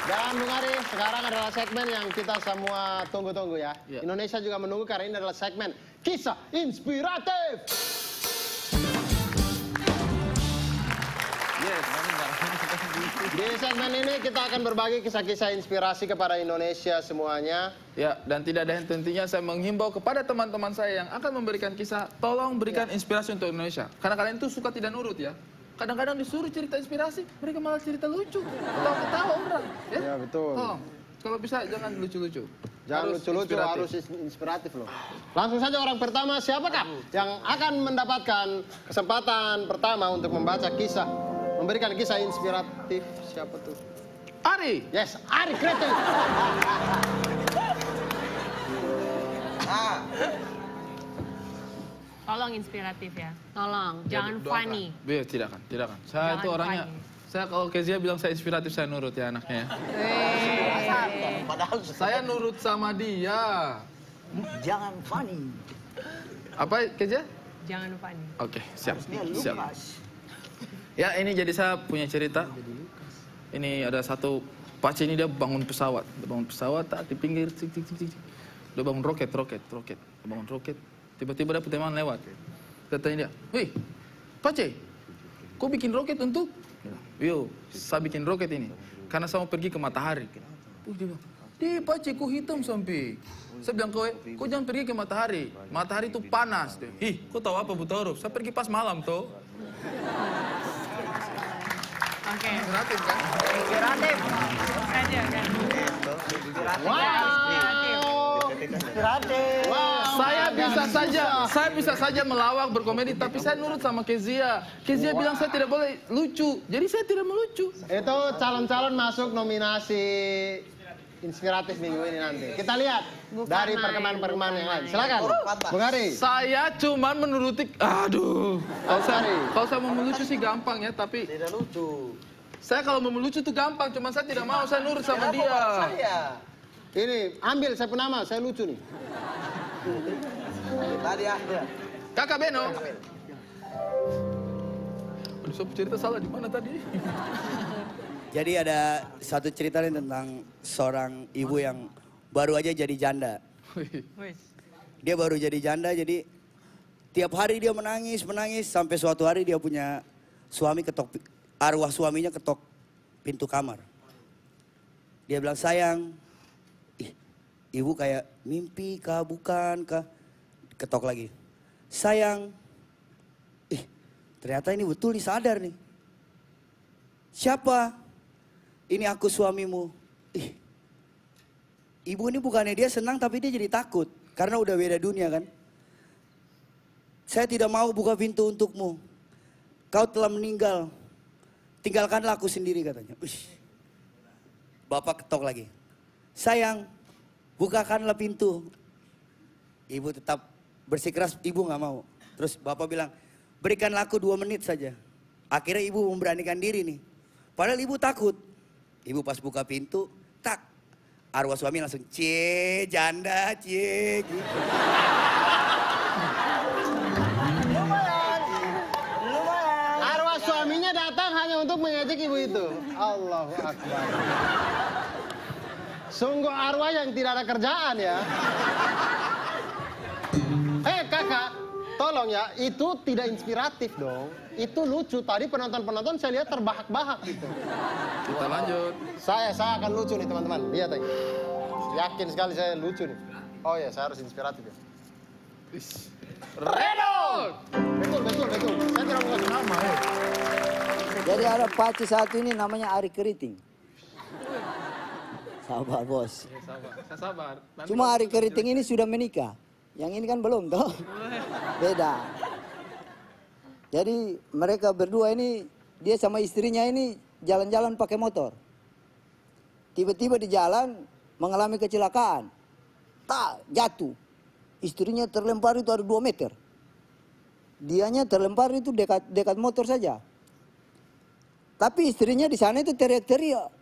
Dan Bung Ari, sekarang adalah segmen yang kita semua tunggu-tunggu ya. Indonesia juga menunggu karena ini adalah segmen Kisah Inspiratif. Di segmen ini kita akan berbagi kisah-kisah inspirasi kepada Indonesia semuanya. Ya, dan tidak ada yang tentunya saya menghimbau kepada teman-teman saya yang akan memberikan kisah, tolong berikan inspirasi untuk Indonesia. Karena kalian itu suka tidak nurut ya. Kadang-kadang disuruh cerita inspirasi, mereka malah cerita lucu. Ketawa-ketawa orang. Ya, betul. Tolong, kalau bisa jangan lucu-lucu. Jangan lucu-lucu, harus inspiratif loh. Langsung saja orang pertama, siapakah yang akan mendapatkan kesempatan pertama untuk membaca kisah, memberikan kisah inspiratif? Siapa tuh? Ari! Yes, Ari Kriting! Tolong inspiratif ya, tolong, jangan funny. Tidak kan. Saya itu orangnya, saya kalau Kezia bilang saya inspiratif, saya nurut ya anaknya. Padahal Saya nurut sama dia. jangan funny. Apa Kezia? Jangan funny. Oke, siap. Lukas. Ya, ini jadi saya punya cerita. Ini ada satu pace ini dia bangun pesawat. Dia bangun pesawat tak di pinggir, cik. Dia bangun roket. Dia bangun roket. Tiba-tiba ada teman lewat. Katanya dia, "Wih, pace, kau bikin roket untuk?" "Yo, saya bikin roket ini karena saya mau pergi ke matahari." Dia bilang, "Di pace, kau hitam sampai." Saya bilang, kau jangan pergi ke matahari. Matahari itu panas. "Ih, kau tahu apa buta huruf? Saya pergi pas malam toh." Oke. Inspiratif kan? Inspiratif. Saja kan. Inspiratif. Saya bisa saja melawak berkomedi, tapi saya nurut sama Kezia. Kezia bilang saya tidak boleh lucu, jadi saya tidak melucu. Itu calon-calon masuk nominasi inspiratif minggu ini nanti. Kita lihat dari perkembangan yang lain. Silakan, Bung Ari. Saya cuman menuruti, kalau saya mau melucu sih gampang ya, tapi Tidak lucu. saya kalau mau melucu tuh gampang, cuman saya tidak mau, saya nurut sama dia. Ini, ambil saya nama, saya lucu nih. Tadi ya. Kakak Beno. Aduh, saya cerita salah di mana tadi? Jadi ada satu cerita nih tentang seorang ibu yang baru aja jadi janda. Dia baru jadi janda, jadi tiap hari dia menangis sampai suatu hari dia punya suami arwah suaminya ketok pintu kamar. Dia bilang, "Sayang, ibu kayak mimpi kah, bukan kah?" Ketok lagi. "Sayang, ternyata ini betul nih, sadar nih. Siapa? Ini aku suamimu." Ibu ini bukannya dia senang tapi dia jadi takut. Karena udah beda dunia kan. "Saya tidak mau buka pintu untukmu. Kau telah meninggal. Tinggalkanlah aku sendiri," katanya. Bapak ketok lagi. "Sayang, bukakanlah pintu." Ibu tetap bersikeras, ibu nggak mau. Terus bapak bilang, "Berikanlah aku 2 menit saja." Akhirnya ibu memberanikan diri nih. Padahal ibu takut. Ibu pas buka pintu, tak. Arwah suami langsung, "Cie, janda, cie." Gitu. Arwah suaminya datang hanya untuk mengejek ibu itu. Allahu Akbar. Sungguh arwah yang tidak ada kerjaan ya. Kakak, tolong ya, itu tidak inspiratif dong. Itu lucu, tadi penonton-penonton saya lihat terbahak-bahak gitu. Kita lanjut. Saya akan lucu nih teman-teman, lihat aja. Yakin sekali saya lucu nih. Oh ya, saya harus inspiratif ya. Redot! Betul. Saya tidak mau kasih nama ya. Jadi ada paci satu ini namanya Ari Keriting. Sabar bos. Saya sabar. Cuma Ari Keriting ini sudah menikah. Yang ini kan belum toh. Beda. Jadi mereka berdua ini, dia sama istrinya ini jalan-jalan pakai motor. Tiba-tiba di jalan mengalami kecelakaan. Tak, jatuh. Istrinya terlempar itu ada 2 meter. Dianya terlempar itu dekat motor saja. Tapi istrinya di sana itu teriak-teriak.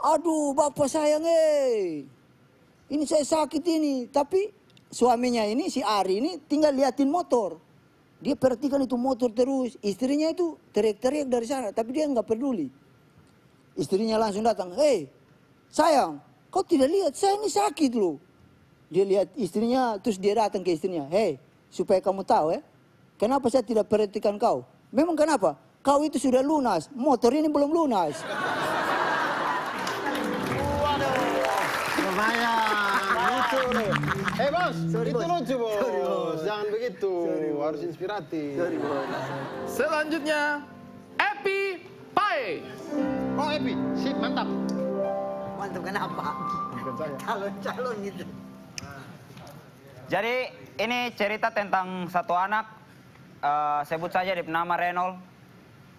"Aduh, bapak sayang ini saya sakit ini." Tapi suaminya ini, si Ari ini tinggal liatin motor. Dia perhatikan itu motor terus. Istrinya itu teriak-teriak dari sana, tapi dia nggak peduli. Istrinya langsung datang, "Hei, sayang, kau tidak lihat saya ini sakit loh." Dia lihat istrinya, terus dia datang ke istrinya, "Hei, supaya kamu tahu ya, kenapa saya tidak perhatikan kau? Memang kenapa? Kau itu sudah lunas, motor ini belum lunas." Lumayan, lucu loh. Bos, itu lucu bos. Jangan begitu, harus inspiratif. Selanjutnya, Epi Pai. Oh Epi, sip, mantap. Mantap kenapa? Calon-calon gitu. Jadi ini cerita tentang satu anak, sebut saja dia nama Renol.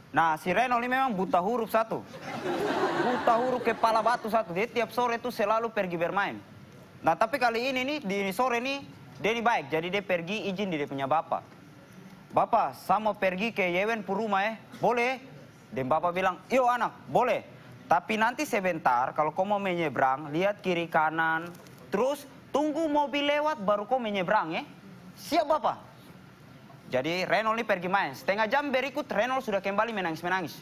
Nah si Renol ini memang buta huruf satu. Buta huruf kepala batu satu. Dia tiap sore itu selalu pergi bermain. Nah tapi kali ini nih, di sore ini dia ini baik. Jadi dia pergi izin di dia punya bapak. "Bapak, saya mau pergi ke Yewen rumah boleh?" Dan bapak bilang, "Yo anak, boleh. Tapi nanti sebentar kalau kau mau menyeberang, lihat kiri kanan. Terus tunggu mobil lewat baru kau menyeberang ya. Siap bapak?" Jadi Renol ini pergi main. Setengah jam berikut Renol sudah kembali menangis-menangis.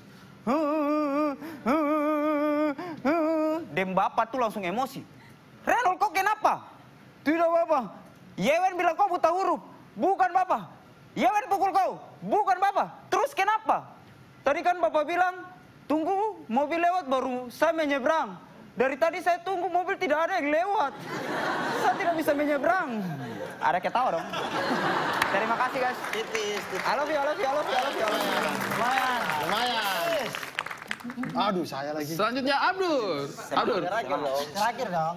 Dan bapak tuh langsung emosi. "Renol kok kenapa?" "Tidak bapak. Yewen bilang kau buta huruf." "Bukan bapak. Yewen pukul kau." "Bukan bapak. Terus kenapa?" "Tadi kan bapak bilang tunggu mobil lewat baru saya menyeberang. Dari tadi saya tunggu mobil tidak ada yang lewat. Saya tidak bisa menyeberang." Ada ketawa dong. Terima kasih guys. I love you. Lumayan, lumayan. Aduh, saya lagi. Selanjutnya Abdur. Abdur. Terakhir dong.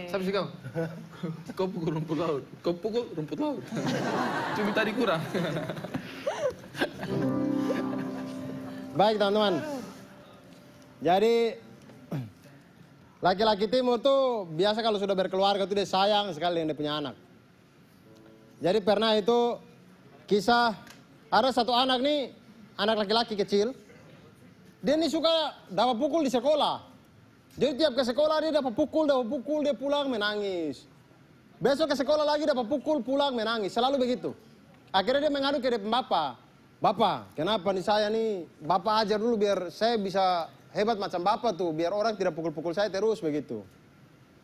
Siapa sih kau? Kau pukul rumput laut. Kau pukul rumput laut. Cumi tadi kurang. Baik teman-teman. Jadi laki-laki timur tuh biasa kalau sudah berkeluarga tuh dia sayang sekali dengan dia punya anak. Jadi pernah itu kisah ada satu anak nih, anak laki-laki kecil. Dia nih suka dapat pukul di sekolah. Jadi tiap ke sekolah dia dapat pukul, dia pulang menangis. Besok ke sekolah lagi dapat pukul, pulang menangis. Selalu begitu. Akhirnya dia mengadu ke dia bapak. "Bapak, kenapa nih saya nih, bapak ajar dulu biar saya bisa hebat macam bapak tuh, biar orang tidak pukul-pukul saya terus begitu."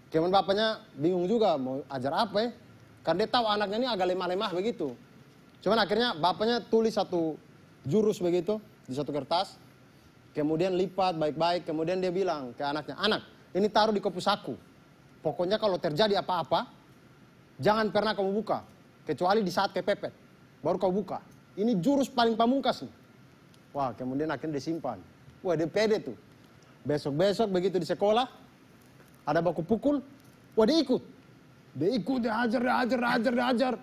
Kemudian bapaknya bingung juga mau ajar apa ya. Karena dia tahu anaknya ini agak lemah-lemah begitu. Cuman akhirnya bapaknya tulis satu jurus begitu di satu kertas. Kemudian lipat baik-baik. Kemudian dia bilang ke anaknya, "Anak, ini taruh di kopu saku. Pokoknya kalau terjadi apa-apa, jangan pernah kamu buka. Kecuali di saat kepepet. Baru kau buka. Ini jurus paling pamungkas nih." Wah, kemudian akhirnya disimpan. Wah, dia pede tuh. Besok-besok begitu di sekolah, ada baku pukul, wah dia ikut. Dia ajar.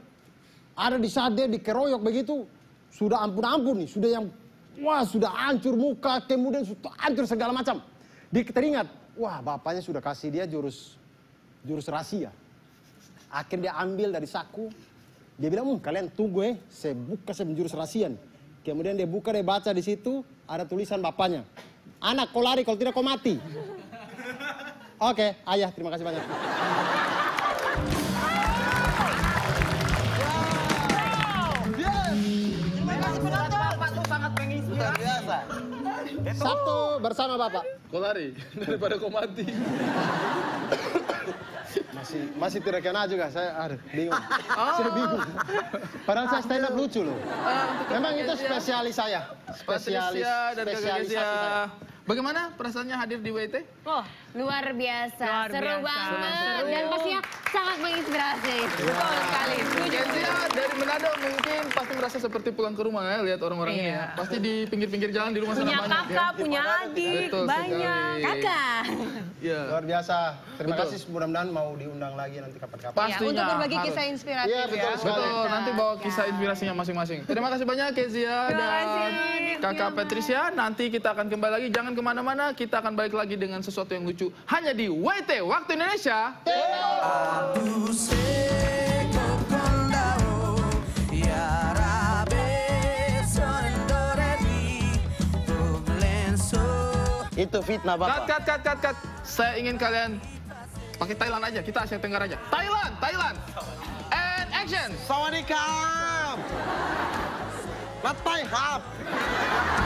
Ada di saat dia dikeroyok begitu, sudah ampun-ampun nih, sudah yang, wah sudah hancur muka, kemudian sudah hancur segala macam. Dia teringat, wah bapaknya sudah kasih dia jurus rahasia. Akhirnya dia ambil dari saku, dia bilang, "Kalian tunggu saya buka jurus rahasia nih." Kemudian dia buka, dia baca di situ, ada tulisan bapaknya. "Anak, kau lari, kalau tidak kau mati." Oke, ayah, terima kasih banyak. Sabtu bersama Bapak. Kau lari daripada kau mati. Masih tidak kena juga, saya bingung. Saya bingung. Padahal saya stand up lucu loh. Memang itu spesialis saya. Patricia dan Kakak Spesialisasi Kezia. saya. Bagaimana perasaannya hadir di WT? Oh, Luar biasa, Luar seru biasa. banget. Seru. Dan pastinya sangat menginspirasi. betul sekali. Setuju. Kezia dari Manado mungkin pasti merasa seperti pulang ke rumah ya, lihat orang-orang ini ya. Iya. Pasti di pinggir-pinggir jalan di rumah sana Punya banyak ya. kakak, punya adik, Betul banyak. sekali. Kakak. Iya. Luar biasa. Terima Betul. kasih, mudah-mudahan mau diundang lagi nanti kapan-kapan. Ya, Pastinya untuk berbagi harus. kisah inspiratif Iya, betul ya. sekali. Betul, nanti bawa kisah inspirasinya masing-masing. Terima kasih banyak Kezia Terima dan kasih, Kakak Patricia. Nanti kita akan kembali lagi, jangan kemana-mana. Kita akan balik lagi dengan sesuatu yang lucu. Hanya di WT, Waktu Indonesia. Itu fitnah Bapak. Cut. Saya ingin kalian pakai Thailand aja. Kita Asia Tenggara aja. Thailand. And action. Sawadikap. Matai hap.